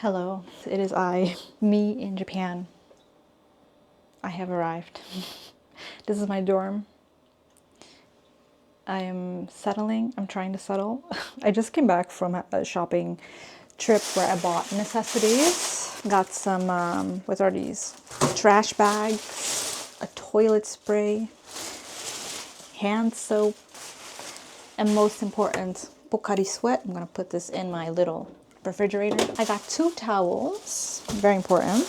Hello, it is I, me in Japan. I have arrived. This is my dorm. I am settling. I'm trying to settle. I just came back from a shopping trip where I bought necessities. Got some, what are these? Trash bags, a toilet spray, hand soap, and most important, Pocari Sweat. I'm gonna put this in my little refrigerator. I got 2 towels, very important,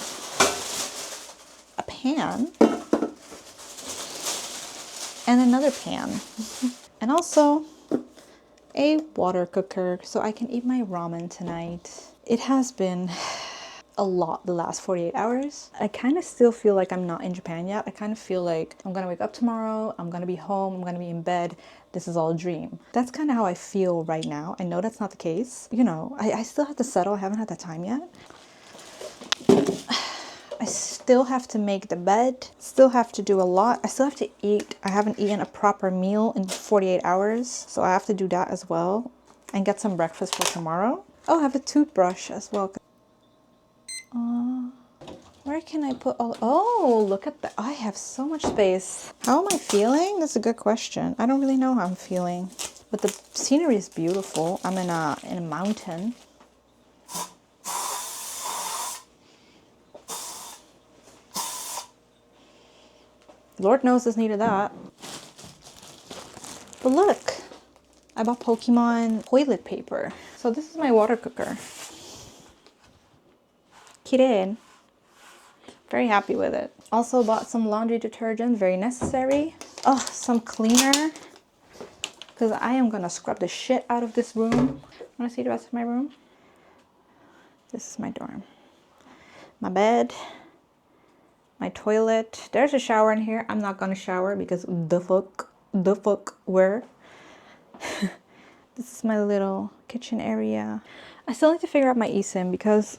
a pan, and another pan. And also a water cooker so I can eat my ramen tonight. It has been a lot the last 48 hours. I kind of still feel like I'm not in Japan yet. I kind of feel like I'm gonna wake up tomorrow, I'm gonna be home, I'm gonna be in bed. This is all a dream. That's kind of how I feel right now. I know that's not the case. You know, I still have to settle. I haven't had that time yet. I still have to make the bed, still have to do a lot. I still have to eat. I haven't eaten a proper meal in 48 hours, so I have to do that as well and get some breakfast for tomorrow. Oh, I have a toothbrush as well. Where can I put all, oh, look at that. I have so much space. How am I feeling? That's a good question. I don't really know how I'm feeling, but the scenery is beautiful. I'm in a mountain. Lord knows this needed that. But look, I bought Pokemon toilet paper. So this is my water cooker. Kiren. Very happy with it. Also bought some laundry detergent, very necessary. Oh, some cleaner, because I am gonna scrub the shit out of this room. Wanna see the rest of my room? This is my dorm. My bed, my toilet. There's a shower in here. I'm not gonna shower because the fuck, where? This is my little kitchen area. I still need to figure out my eSIM because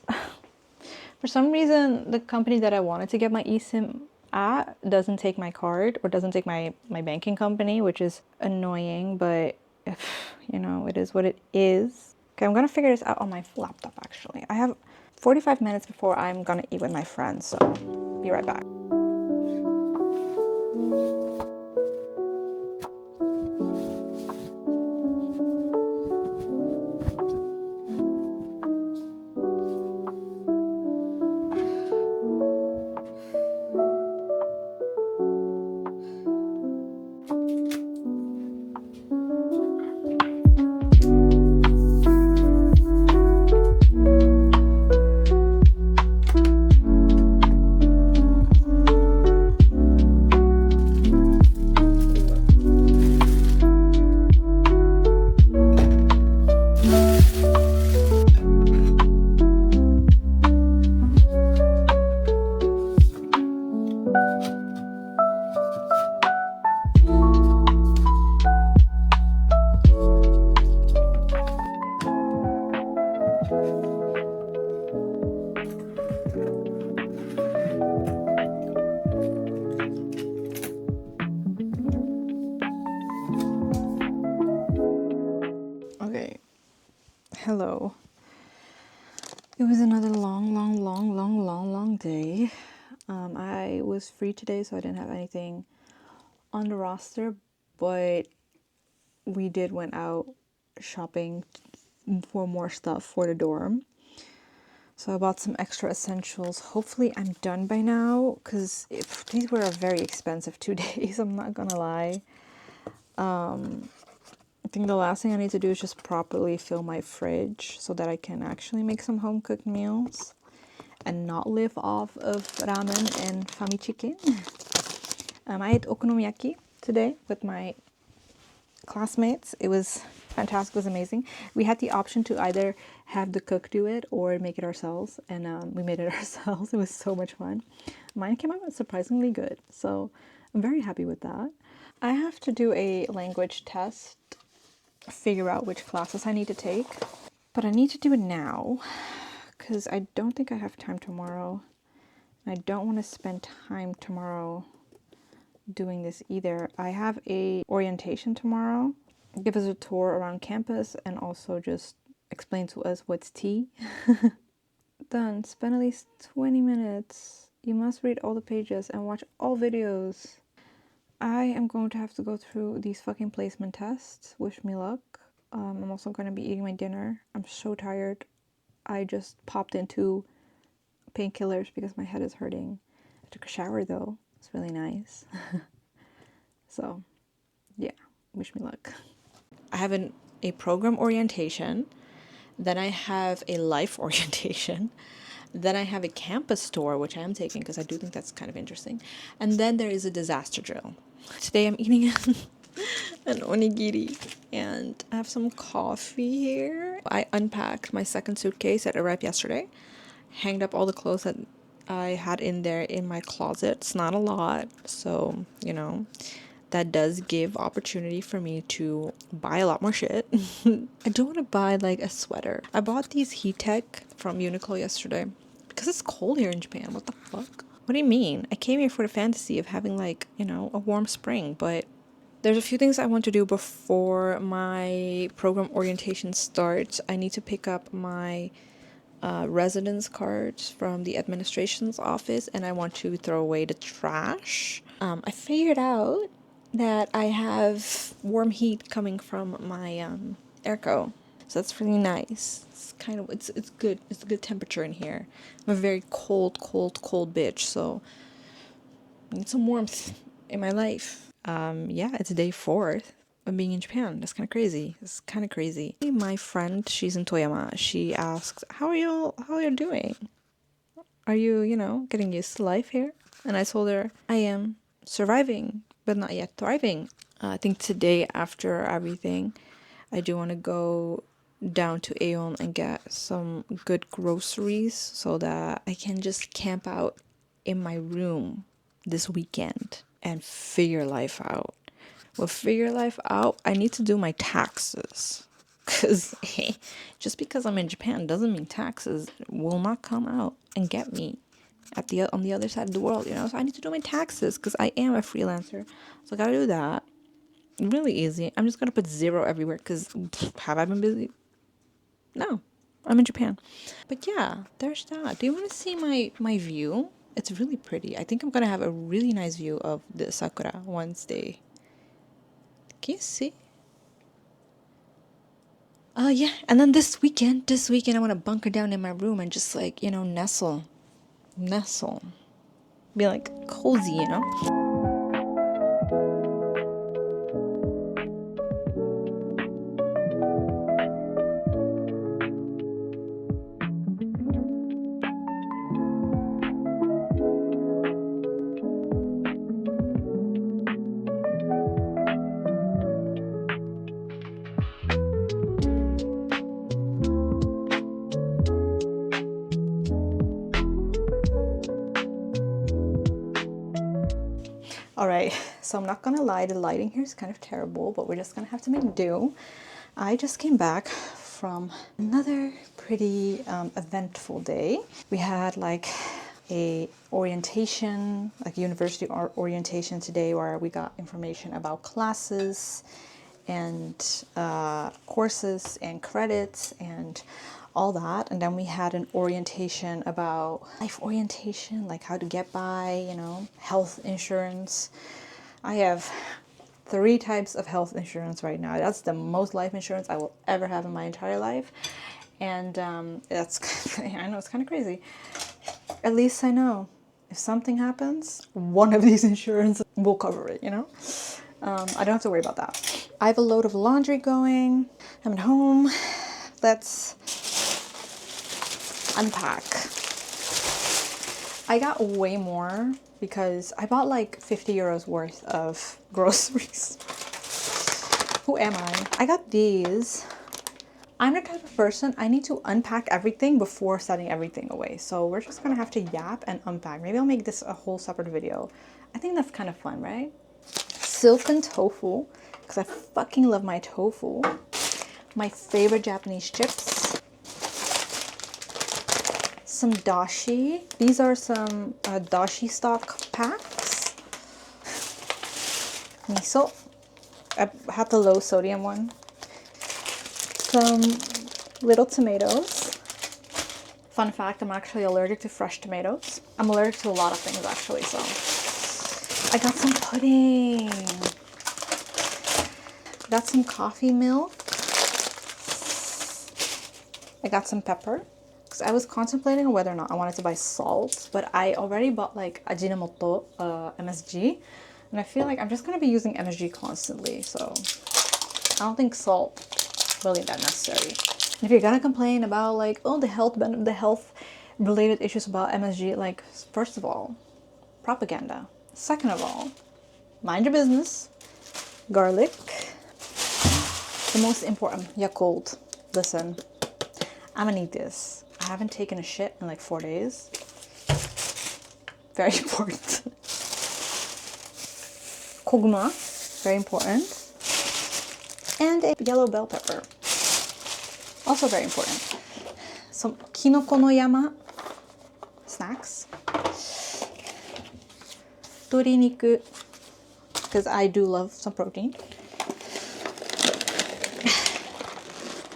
for some reason the company that I wanted to get my eSIM at doesn't take my card or doesn't take my banking company, which is annoying, but you know, it is what it is. Okay, I'm gonna figure this out on my laptop actually. I have 45 minutes before I'm gonna eat with my friends, so be right back. Okay, hello. It was another long day. I was free today, so I didn't have anything on the roster, but we did went out shopping for more stuff for the dorm. So I bought some extra essentials. Hopefully I'm done by now, because these were a very expensive 2 days, I'm not gonna lie. I think the last thing I need to do is just properly fill my fridge so that I can actually make some home cooked meals and not live off of ramen and fami chicken. I ate okonomiyaki today with my classmates. It was fantastic. It was amazing. We had the option to either have the cook do it or make it ourselves, and we made it ourselves. It was so much fun. Mine came out surprisingly good, so I'm very happy with that. I have to do a language test, figure out which classes I need to take, but I need to do it now because I don't think I have time tomorrow. I don't want to spend time tomorrow doing this either. I have a orientation tomorrow. Give us a tour around campus and also just explain to us what's tea. Done. Spend at least 20 minutes. You must read all the pages and watch all videos. I am going to have to go through these fucking placement tests. Wish me luck. I'm also going to be eating my dinner. I'm so tired. I just popped into painkillers because my head is hurting. I took a shower though. It's really nice. So, yeah, wish me luck. I have a program orientation. Then I have a life orientation. Then I have a campus tour, which I am taking because I do think that's kind of interesting. And then there is a disaster drill. Today I'm eating an onigiri and I have some coffee here. I unpacked my second suitcase that arrived yesterday, hanged up all the clothes that I had in there in my closet. It's not a lot, so, you know, that does give opportunity for me to buy a lot more shit. I do want to buy like a sweater. I bought these heat tech from Uniqlo yesterday because it's cold here in Japan. What the fuck? What do you mean? I came here for the fantasy of having like, you know, a warm spring, but there's a few things I want to do before my program orientation starts. I need to pick up my residence cards from the administration's office, and I want to throw away the trash. I figured out that I have warm heat coming from my airco, so that's really nice. It's kind of it's good. It's a good temperature in here. I'm a very cold bitch, so I need some warmth in my life. Yeah, it's day 4 of being in Japan. That's kind of crazy. It's kind of crazy. My friend, she's in Toyama. She asks, how are you doing? Are you, you know, getting used to life here? And I told her, I am surviving, but not yet thriving. I think today, after everything, I do want to go down to Aeon and get some good groceries so that I can just camp out in my room this weekend and figure life out. Well, figure life out, I need to do my taxes. Because just because I'm in Japan doesn't mean taxes will not come out and get me on the other side of the world, you know? So I need to do my taxes because I am a freelancer. So I gotta do that. Really easy. I'm just gonna put 0 everywhere because have I been busy? No. I'm in Japan. But yeah, there's that. Do you want to see my view? It's really pretty. I think I'm gonna have a really nice view of the sakura once they... Can you see? Yeah, and then this weekend I want to bunker down in my room and just like, you know, nestle, be like cozy, you know? All right, so I'm not gonna lie, the lighting here is kind of terrible, but we're just gonna have to make do. I just came back from another pretty eventful day. We had like a orientation, like university orientation today, where we got information about classes and courses and credits and all that. And then we had an orientation about life orientation, like how to get by, you know, health insurance. I have 3 types of health insurance right now. That's the most life insurance I will ever have in my entire life. And that's, I know it's kind of crazy. At least I know if something happens, one of these insurance will cover it, you know? I don't have to worry about that. I have a load of laundry going. I'm at home. Let's unpack. I got way more because I bought like 50 euros worth of groceries. Who am I? I got these. I'm the type of person, I need to unpack everything before setting everything away. So we're just gonna have to yap and unpack. Maybe I'll make this a whole separate video. I think that's kind of fun, right? Silken tofu, because I fucking love my tofu. My favorite Japanese chips. Some dashi. These are some dashi stock packs. Miso. I had the low sodium one. Some little tomatoes. Fun fact, I'm actually allergic to fresh tomatoes. I'm allergic to a lot of things actually, so. I got some pudding. Got some coffee milk. I got some pepper. Because I was contemplating whether or not I wanted to buy salt, but I already bought like Ajinomoto MSG. And I feel like I'm just going to be using MSG constantly, so I don't think salt is really that necessary. If you're gonna complain about like, oh, the health related issues about MSG, like, first of all, propaganda. Second of all, mind your business. Garlic. The most important, Yakult. Listen, I'm gonna need this. I haven't taken a shit in like 4 days. Very important. Koguma, very important. And a yellow bell pepper. Also very important. Some kinoko no yama snacks. Doriniku, because I do love some protein.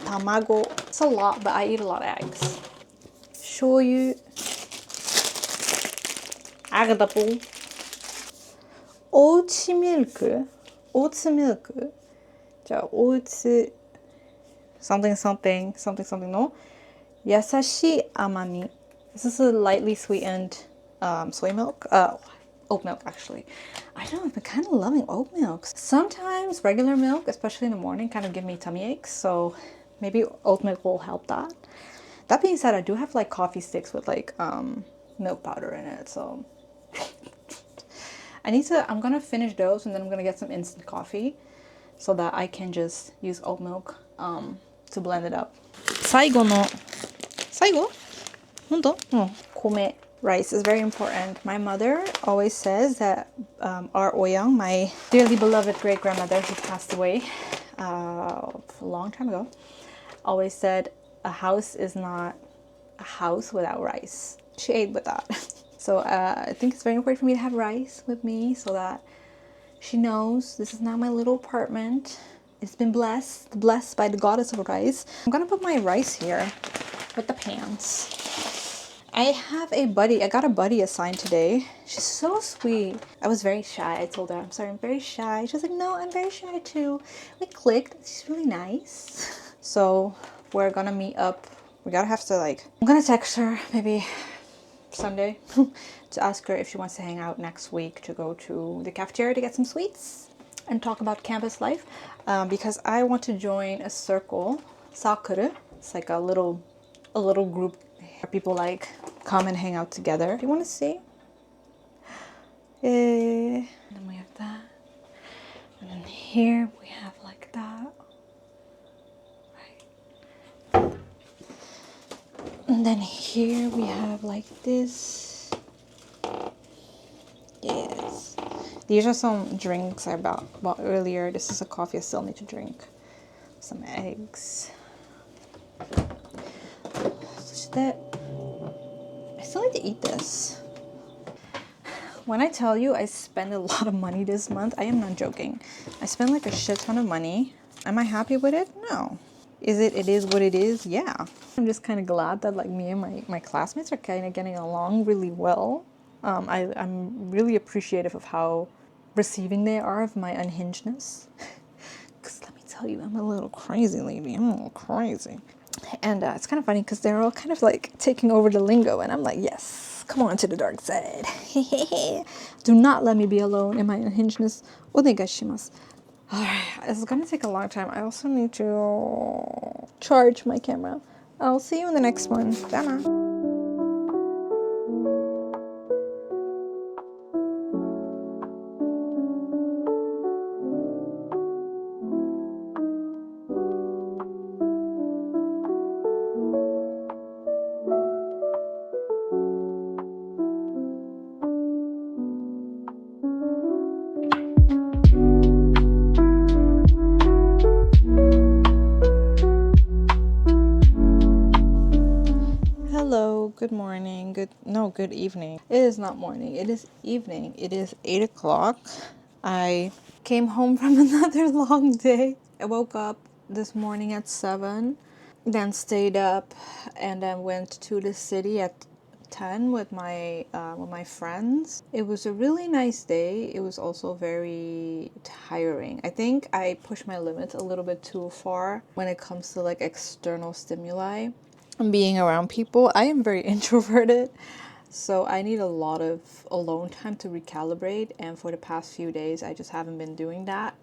Tamago, it's a lot, but I eat a lot of eggs. Shoyu. Agadapu. Oats milk. Oats milk. じゃあ、oats something something something something no. Yasashi amami. This is a lightly sweetened soy milk. Oat milk actually. I don't know, I've been kind of loving oat milk. Sometimes regular milk, especially in the morning, kind of give me tummy aches. So maybe oat milk will help that. That being said, I do have like coffee sticks with like milk powder in it. So I'm gonna finish those and then I'm gonna get some instant coffee so that I can just use oat milk to blend it up. 最後本当? Oh, kome. Rice is very important. My mother always says that our Oyang, my dearly beloved great-grandmother who passed away a long time ago, always said a house is not a house without rice. She ate with that. So I think it's very important for me to have rice with me so that she knows this is not my little apartment. It's been blessed by the goddess of rice. I'm gonna put my rice here with the pans. I have a buddy. I got a buddy assigned today. She's so sweet. I was very shy. I told her, I'm sorry, I'm very shy. She was like, no, I'm very shy too. We clicked. She's really nice. So we're gonna meet up. I'm gonna text her maybe Sunday to ask her if she wants to hang out next week to go to the cafeteria to get some sweets and talk about campus life, because I want to join a circle, sakura. It's like a little group where people like come and hang out together. Do you want to see? And then we have that, and then here we have like that, right? And then here we have like this. Yes. These are some drinks I bought earlier. This is a coffee I still need to drink. Some eggs. I still need to eat this. When I tell you I spend a lot of money this month, I am not joking. I spend like a shit ton of money. Am I happy with it? No. It is what it is? Yeah. I'm just kind of glad that like me and my classmates are kind of getting along really well. I'm really appreciative of how receiving they are of my unhingedness. Because let me tell you, I'm a little crazy lady. I'm a little crazy. And it's kind of funny because they're all kind of like taking over the lingo. And I'm like, yes, come on to the dark side. Do not let me be alone in my unhingedness. Onegaishimasu. Alright, it's gonna take a long time. I also need to charge my camera. I'll see you in the next one. Bye. Hello, good morning, good evening. It is not morning, it is evening. It is 8 o'clock. I came home from another long day. I woke up this morning at 7. Then stayed up and then went to the city at 10 with my friends. It was a really nice day. It was also very tiring. I think I pushed my limits a little bit too far when it comes to like external stimuli and being around people. I am very introverted, so I need a lot of alone time to recalibrate, and for the past few days I just haven't been doing that.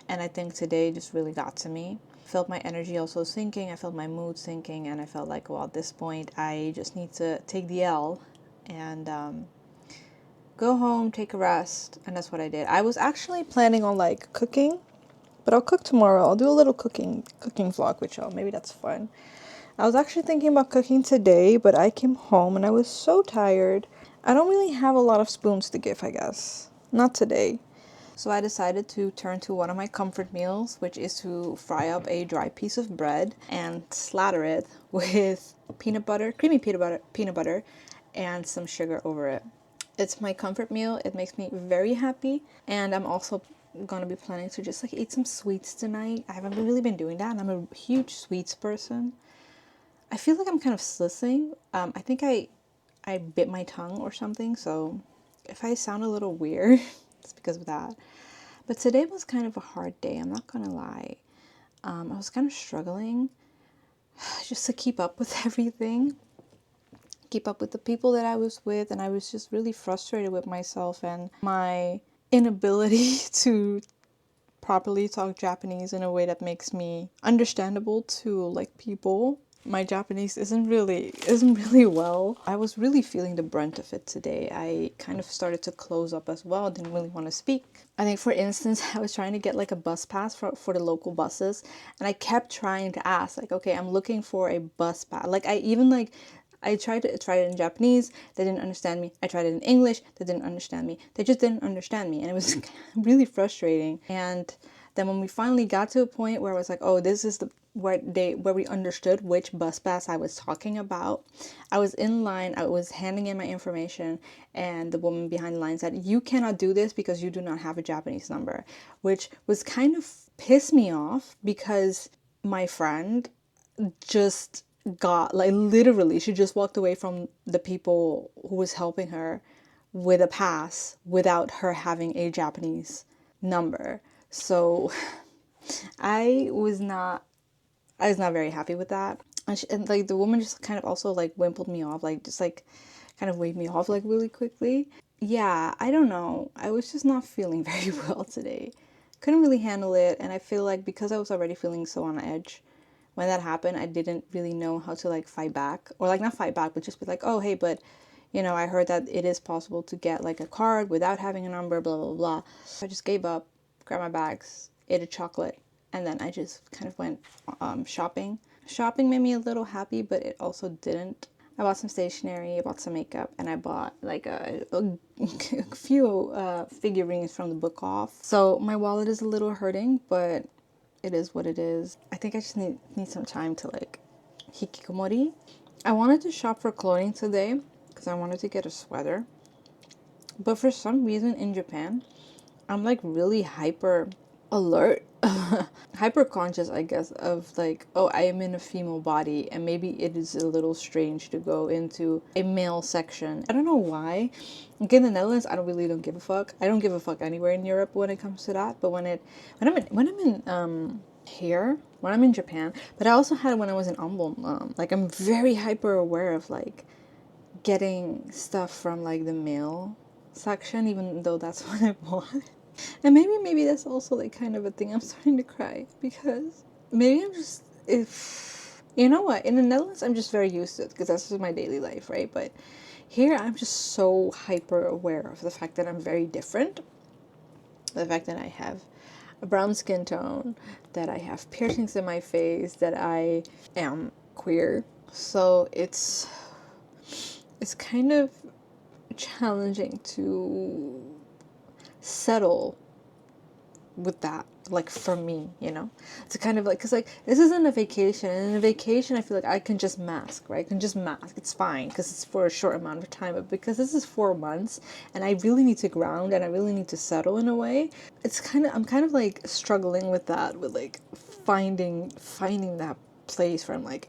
And I think today just really got to me. Felt my energy also sinking, I felt my mood sinking, and I felt like, well, at this point I just need to take the L and go home, take a rest. And that's what I did. I was actually planning on like cooking, but I'll cook tomorrow. I'll do a little cooking vlog with y'all. Maybe that's fun. I was actually thinking about cooking today, but I came home and I was so tired. I don't really have a lot of spoons to give, I guess. Not today. So I decided to turn to one of my comfort meals, which is to fry up a dry piece of bread and slather it with peanut butter, creamy peanut butter, and some sugar over it. It's my comfort meal. It makes me very happy, and I'm also gonna be planning to just like eat some sweets tonight. I haven't really been doing that, and I'm a huge sweets person. I feel like I'm kind of slissing. I think I bit my tongue or something, so if I sound a little weird, it's because of that. But today was kind of a hard day, I'm not gonna lie. I was kind of struggling just to keep up with everything, keep up with the people that I was with, and I was just really frustrated with myself and my inability to properly talk Japanese in a way that makes me understandable to like people. My Japanese isn't really well. I was really feeling the brunt of it today. I kind of started to close up as well. I didn't really want to speak. I think, for instance, I was trying to get like a bus pass for the local buses, and I kept trying to ask like, okay, I'm looking for a bus pass. Like I tried it in Japanese, they didn't understand me. I tried it in English, they didn't understand me. They just didn't understand me, and it was really frustrating. And then when we finally got to a point where I was like, oh, this is the where we understood which bus pass I was talking about. I was in line, I was handing in my information, and the woman behind the line said, "You cannot do this because you do not have a Japanese number," which was kind of pissed me off because my friend just got like literally she just walked away from the people who was helping her with a pass without her having a Japanese number. So I was not very happy with that. And like the woman just kind of also like wimpled me off, like just like kind of waved me off like really quickly. Yeah, I don't know. I was just not feeling very well today. Couldn't really handle it, and I feel like because I was already feeling so on edge, when that happened, I didn't really know how to like fight back, or like not fight back, but just be like, oh hey, but I heard that it is possible to get like a card without having a number, blah blah blah. I just gave up, grabbed my bags, ate a chocolate, and then I just kind of went shopping. Shopping made me a little happy, but it also didn't. I bought some stationery, I bought some makeup, and I bought like a few figurines from the book off. So my wallet is a little hurting, but it is what it is. I think I just need some time to like hikikomori. I wanted to shop for clothing today because I wanted to get a sweater. But for some reason in Japan, I'm like really hyper alert, hyper conscious, I guess, of like, oh, I am in a female body and maybe it is a little strange to go into a male section. I don't know why. Like in the Netherlands, I don't give a fuck. I don't give a fuck anywhere in Europe when it comes to that. But when I'm in Japan, but I also had it when I was in Ambon. Like I'm very hyper aware of like getting stuff from like the male section, even though that's what I want. And maybe that's also like kind of a thing. I'm starting to cry because maybe I'm just if you know what, in the Netherlands I'm just very used to it because that's just my daily life, right? But here I'm just so hyper aware of the fact that I'm very different, the fact that I have a brown skin tone, that I have piercings in my face, that I am queer. So it's kind of challenging to settle with that, like for me, to kind of like, because like this isn't a vacation, and in a vacation I feel like I can just mask, right? I can just mask, it's fine because it's for a short amount of time. But because this is 4 months and I really need to ground and I really need to settle in a way, I'm kind of like struggling with that, with like finding that place where I'm like,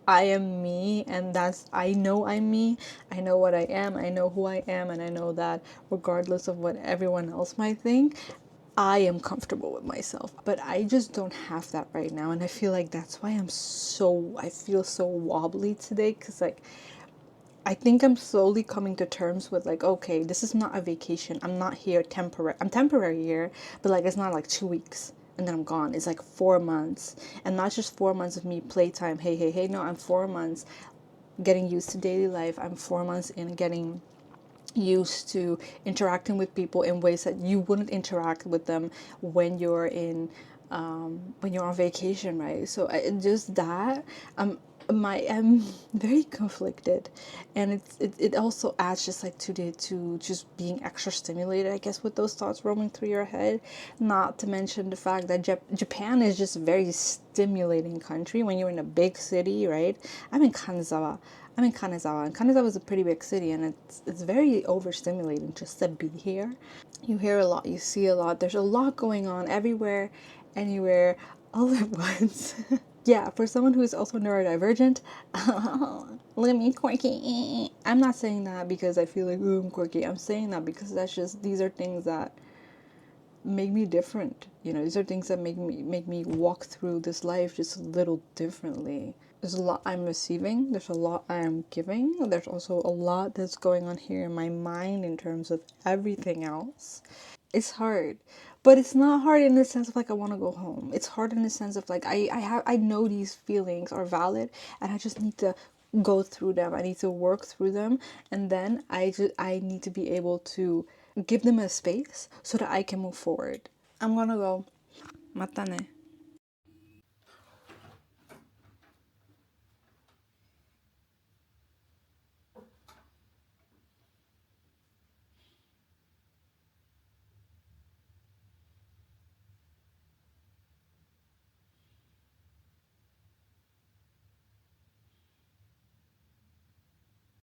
I am me, and I know I'm me. I know what I am. I know who I am, and I know that regardless of what everyone else might think, I am comfortable with myself. But I just don't have that right now, and I feel like that's why I feel so wobbly today, because like I think I'm slowly coming to terms with like, okay, this is not a vacation. I'm not here temporary. I'm temporary here, but like it's not like 2 weeks and then I'm gone. It's like 4 months, and not just 4 months of me playtime. Hey, hey, hey. No, I'm 4 months getting used to daily life. I'm 4 months in getting used to interacting with people in ways that you wouldn't interact with them when you're on vacation, right? So just that, I'm very conflicted, and it also adds just like to just being extra stimulated, I guess, with those thoughts roaming through your head. Not to mention the fact that Japan is just a very stimulating country when you're in a big city, right? I'm in Kanazawa, and Kanazawa is a pretty big city, and it's very overstimulating just to be here. You hear a lot, you see a lot. There's a lot going on everywhere, anywhere, all at once. Yeah, for someone who is also neurodivergent, look at me quirky. I'm not saying that because I feel like, ooh, I'm quirky. I'm saying that because these are things that make me different. These are things that make me walk through this life just a little differently. There's a lot I'm receiving, there's a lot I am giving, there's also a lot that's going on here in my mind in terms of everything else. It's hard, but it's not hard in the sense of like I want to go home. It's hard in the sense of like I know these feelings are valid, and I just need to go through them. I need to work through them, and then I need to be able to give them a space so that I can move forward. I'm gonna go. Mata ne.